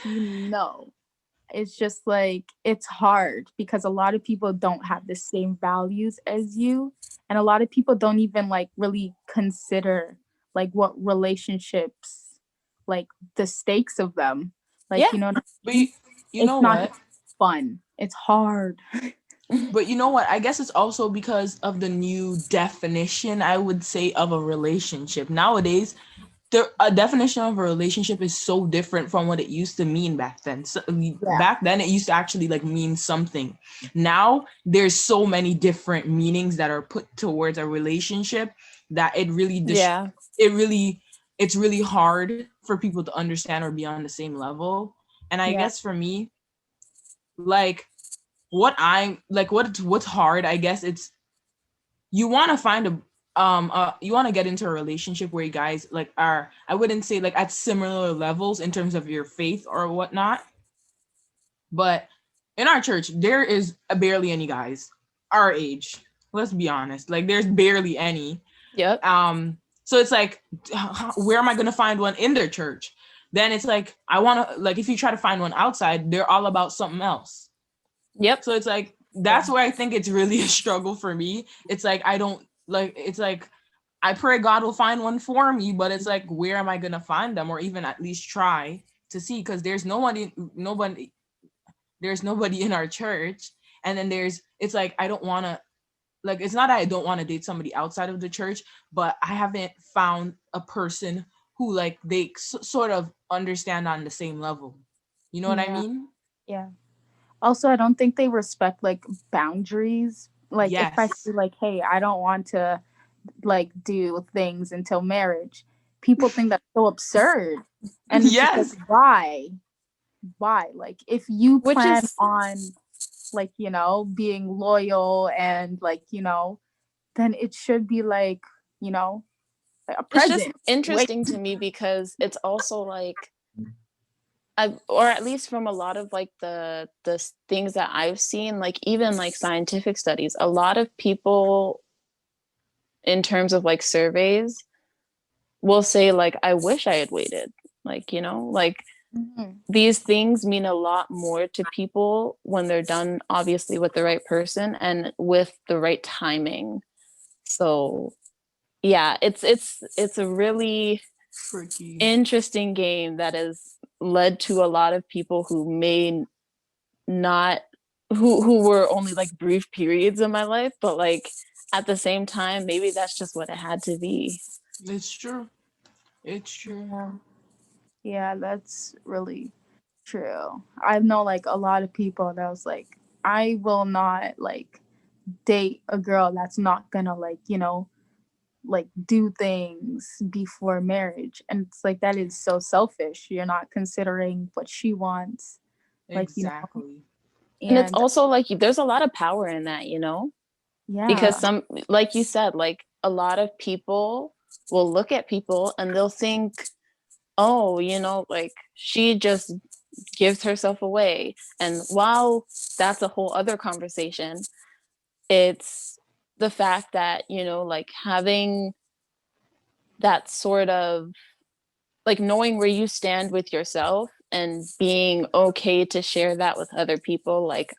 No, it's just like it's hard because a lot of people don't have the same values as you, and a lot of people don't even like really consider like what relationships, like the stakes of them, like Yeah. you know what I But mean? you It's know not what? fun, it's hard. But you know what? I guess it's also because of the new definition, I would say, of a relationship. Nowadays, a definition of a relationship is so different from what it used to mean back then. So, Yeah. back then, it used to actually like mean something. Now, there's so many different meanings that are put towards a relationship that it really, Yeah. it's really hard for people to understand or be on the same level. And I Yeah. guess for me, like what's hard, I guess it's you want to find you want to get into a relationship where you guys like are, I wouldn't say like at similar levels in terms of your faith or whatnot, but in our church there is barely any guys our age. Let's be honest, like there's barely any. Yep. So it's like, where am I going to find one in their church? Then it's like, I want to, like, if you try to find one outside, they're all about something else. Yep. So it's like, that's where I think it's really a struggle for me. It's like, I don't like, it's like, I pray God will find one for me, but it's like, where am I going to find them, or even at least try to see? Because there's nobody in our church. And then it's like, I don't want to, like, it's not that I don't want to date somebody outside of the church, but I haven't found a person who like they sort of understand on the same level. You know what I Yeah. mean? Yeah. Also, I don't think they respect like boundaries. Like if I Yes. say like, hey, I don't want to like do things until marriage, people think that's so absurd. And it's just Yes. like, why? Like if you Which plan is on like, you know, being loyal and like, you know, then it should be like, you know, a it's just present. interesting to me because it's also like or at least from a lot of like the things that I've seen, like even like scientific studies, a lot of people in terms of like surveys will say like, I wish I had waited. Like, you know, like Mhm. these things mean a lot more to people when they're done obviously with the right person and with the right timing. So yeah, it's a really Tricky. interesting game that has led to a lot of people who may not who were only like brief periods in my life, but like at the same time maybe that's just what it had to be. It's true. It's true. Yeah. Yeah, that's really true. I know like a lot of people that was like, I will not like date a girl that's not gonna like, you know, like do things before marriage. And it's like that is so selfish. You're not considering what she wants. Like, you know, Exactly. And it's and also like there's a lot of power in that, you know, because yeah. some, like you said, like a lot of people will look at people and they'll think, oh, you know, like she just gives herself away. And while that's a whole other conversation, it's the fact that, you know, like having that sort of like knowing where you stand with yourself and being okay to share that with other people. Like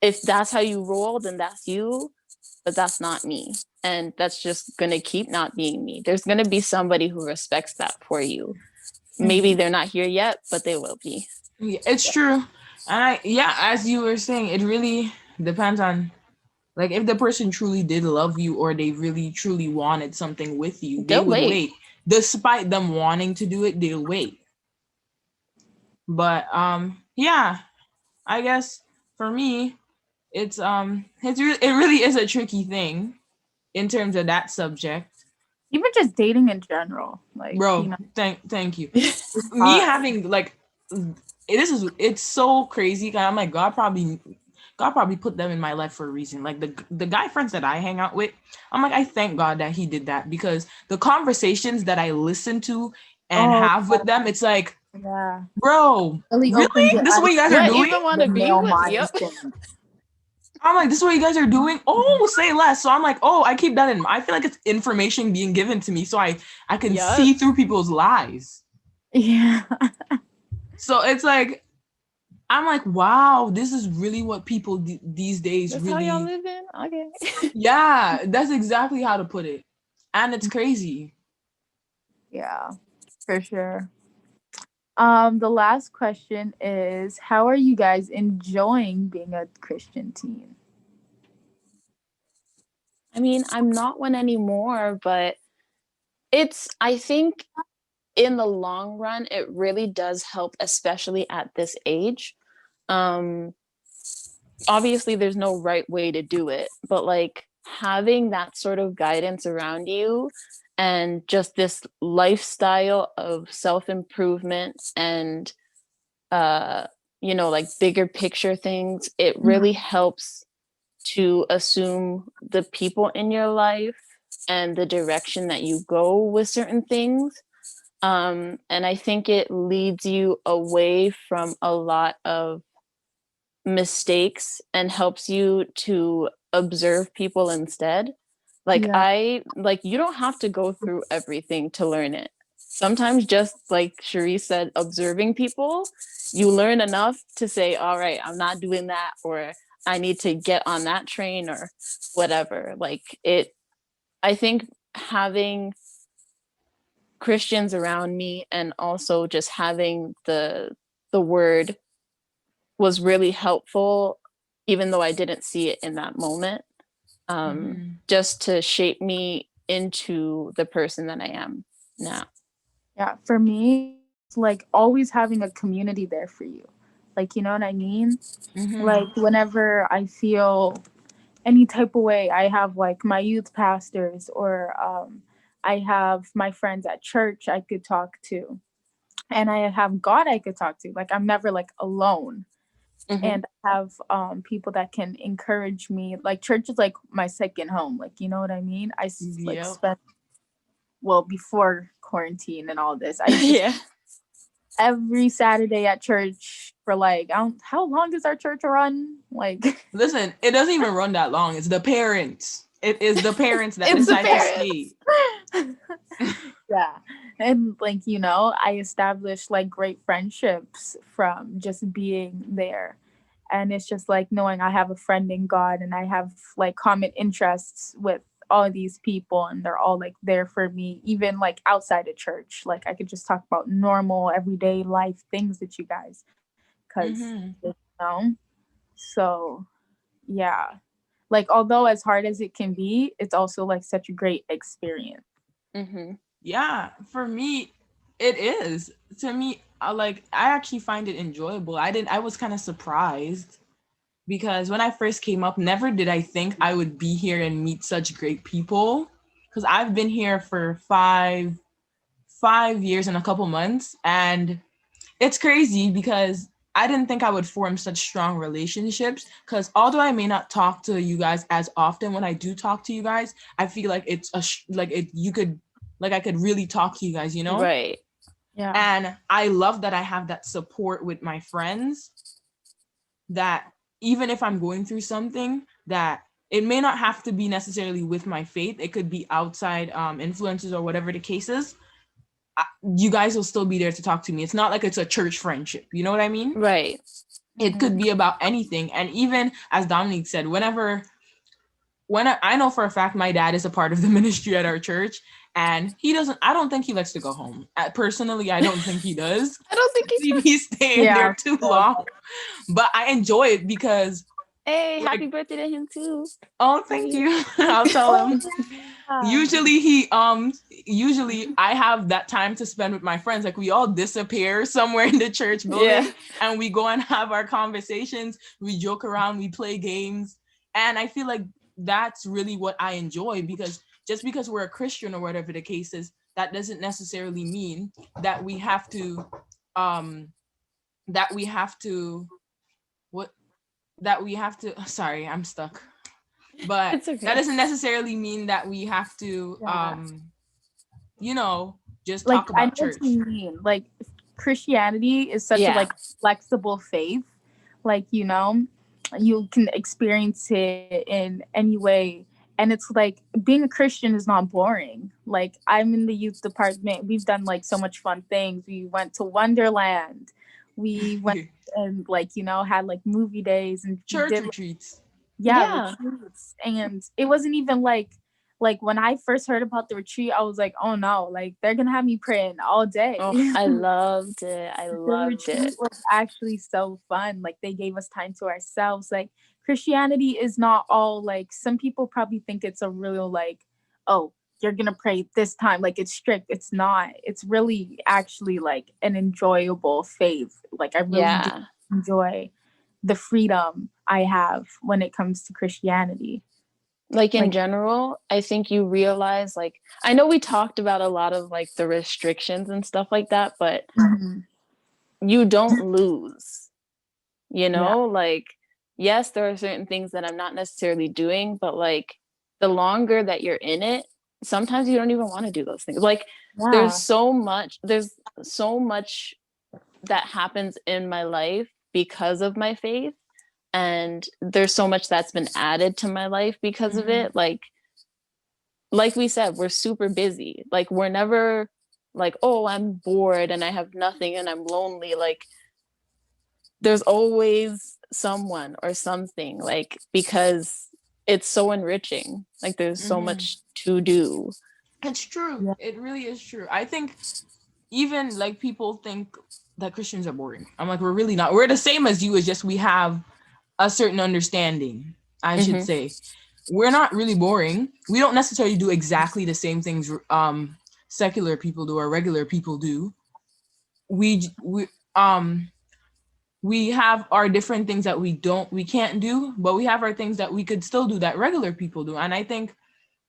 if that's how you roll, then that's you, but that's not me. And that's just going to keep not being me. There's going to be somebody who respects that for you. Maybe they're not here yet, but they will be. Yeah, it's true. And as you were saying, it really depends on, like, if the person truly did love you or they really truly wanted something with you, they They'll would wait. wait. Despite them wanting to do it, they'll wait. But yeah, I guess for me, it really is a tricky thing in terms of that subject. Even just dating in general. Like, Bro, thank you. Me hard. having like it's so crazy. 'Cause I'm like, God probably put them in my life for a reason. Like the guy friends that I hang out with, I'm like, I thank God that he did that, because the conversations that I listen to and Oh, have with them, it's like, yeah. bro, Really opens really? your This is eyes what you guys Do are I doing? even want to to the be male with? mind Yep. thing. I'm like, this is what you guys are doing? Oh, say less. So I'm like, oh, I keep that in. I feel like it's information being given to me, so I can Yep. see through people's lies. Yeah. So it's like, I'm like, wow, this is really what people these days That's how y'all really. living? Okay. Yeah, that's exactly how to put it, and it's crazy. Yeah, for sure. The last question is, how are you guys enjoying being a Christian teen? I mean, I'm not one anymore, but I think in the long run, it really does help, especially at this age. Um, Obviously, there's no right way to do it, but like having that sort of guidance around you and just this lifestyle of self improvement and, uh, like bigger picture things, it really helps to assume the people in your life and the direction that you go with certain things. And I think it leads you away from a lot of mistakes and helps you to observe people instead. Like Yeah. you don't have to go through everything to learn it. Sometimes just like Cherie said, observing people, you learn enough to say, all right, I'm not doing that, or I need to get on that train or whatever. I think having Christians around me and also just having the word was really helpful, even though I didn't see it in that moment, just to shape me into the person that I am now. Yeah, for me, it's like always having a community there for you. Like, you know what I mean? Like, whenever I feel any type of way, I have like my youth pastors, or I have my friends at church I could talk to, and I have God I could talk to. Like, I'm never like alone. Mm-hmm. And I have people that can encourage me. Like, church is like my second home. Like, you know what I mean? Like Yep. spent, well, before quarantine and all this, I used to Yeah. every Saturday at church for like, how long does our church run? Like, Listen, it doesn't even run that long. It's the parents. It is the parents that It's the decide to stay. yeah. And like, you know, I established like great friendships from just being there. And it's just like knowing I have a friend in God, and I have like common interests with all of these people, and they're all like there for me, even like outside of church. Like, I could just talk about normal everyday life things with you guys, because you know. So yeah, like, although as hard as it can be, it's also like such a great experience. Mm-hmm. Yeah, for me, it is. To me, I actually find it enjoyable. I was kind of surprised, because when I first came up, never did I think I would be here and meet such great people. Because I've been here for five years and a couple months, and it's crazy because I didn't think I would form such strong relationships. Because although I may not talk to you guys as often, when I do talk to you guys, I feel like it's like it you could like I could really talk to you guys, you know. Right. Yeah. And I love that I have that support with my friends, that even if I'm going through something, that it may not have to be necessarily with my faith, it could be outside influences or whatever the case is. You guys will still be there to talk to me. It's not like it's a church friendship, you know what I mean? Right. It could be about anything. And even as Dominique said, when I know for a fact my dad is a part of the ministry at our church, and I don't think he likes to go home. Personally, I don't think he does. I don't think he He's staying Yeah. there too long. But I enjoy it because, Hey, like, happy birthday to him too. oh, thank you. I'll tell him. Yeah. Usually I have that time to spend with my friends. Like, we all disappear somewhere in the church building, Yeah. and we go and have our conversations, we joke around, we play games. And I feel like that's really what I enjoy, because just because we're a Christian or whatever the case is, that doesn't necessarily mean that we have to that we have to what that we have to sorry, I'm stuck. But It's okay. that doesn't necessarily mean that we have to Yeah. just Like talk I know about what church. you mean. Like Christianity is such a Yeah. like flexible faith. Like, you can experience it in any way. And it's like being a Christian is not boring. Like I'm in the youth department. We've done like so much fun things. We went to Wonderland. We went and had like movie days and we Church did retreats. Yeah. retreats. And it wasn't even like when I first heard about the retreat, I was like, oh no, like they're gonna have me praying all day. Oh, I loved it. I The loved retreat it. was actually so fun. Like they gave us time to ourselves. Like Christianity is not all like some people probably think it's a real like, oh, you're gonna pray this time, like it's strict. It's not. It's really actually like an enjoyable faith. Like I really do Yeah. enjoy the freedom I have when it comes to Christianity. Like in Like general, I think you realize, like, I know we talked about a lot of like the restrictions and stuff like that, but you don't lose, yeah. like, yes, there are certain things that I'm not necessarily doing, but like the longer that you're in it, sometimes you don't even want to do those things. Like Yeah. there's so much that happens in my life because of my faith, and there's so much that's been added to my life because of it. Like we said, we're super busy. Like we're never like, oh, I'm bored and I have nothing and I'm lonely. Like there's always someone or something, like, because it's so enriching. Like there's so much to do. It's true. Yeah. It really is true. I think even like people think that Christians are boring. I'm like, we're really not. We're the same as you. It's just we have a certain understanding, I should say. We're not really boring. We don't necessarily do exactly the same things secular people do or regular people do. We have our different things that we can't do, but we have our things that we could still do that regular people do. And I think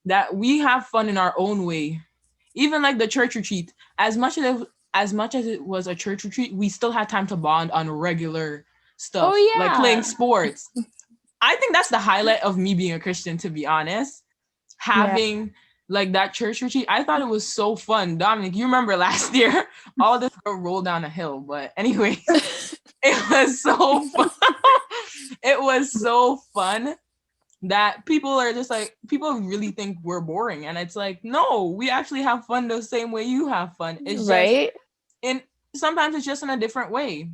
that we have fun in our own way. Even like the church retreat, as much as it was a church retreat, we still had time to bond on regular stuff, Oh like yeah. playing sports. I think that's the highlight of me being a Christian, to be honest. Having like that church retreat, I thought it was so fun. Dominic, you remember last year, all this girl rolled down a hill, but anyway, it was so fun. It was so fun that people are just like, people really think we're boring, and it's like, no, we actually have fun the same way you have fun. It's Right? just sometimes it's just in a different way.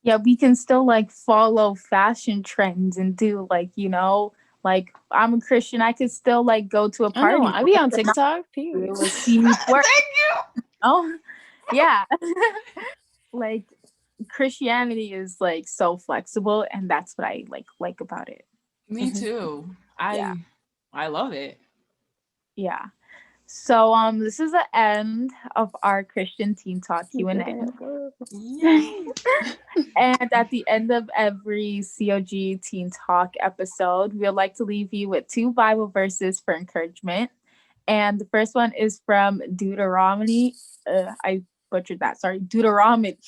Yeah, we can still like follow fashion trends and do like, like I'm a Christian, I could still like go to a I know. party. I be on but not TikTok. be Period. able to see me twerk. Thank you. Oh, yeah. Like Christianity is like so flexible, and that's what I like about it. Me too. Yeah. I love it. Yeah. So this is the end of our Christian Teen Talk Q&A. Yay. And at the end of every COG Teen Talk episode, we'd like to leave you with 2 Bible verses for encouragement. And the first one is from Deuteronomy. I butchered that. Sorry, Deuteronomy.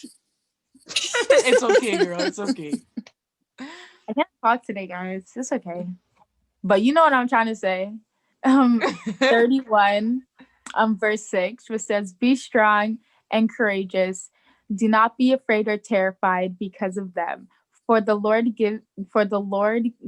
It's okay, girl. It's okay. I can't talk today, guys. It's okay. But you know what I'm trying to say. 31, verse 6, which says, "Be strong and courageous. Do not be afraid or terrified because of them. For the Lord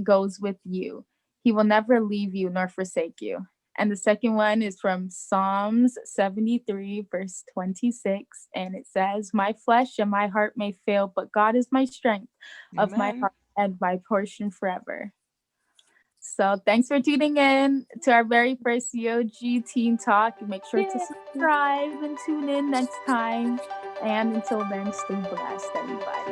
goes with you. He will never leave you nor forsake you." And the second one is from Psalms 73, verse 26. And it says, "My flesh and my heart may fail, but God is my strength of my Amen. heart and my portion forever." So thanks for tuning in to our very first COG Teen Talk. Make sure to subscribe and tune in next time. And until then, stay blessed, everybody.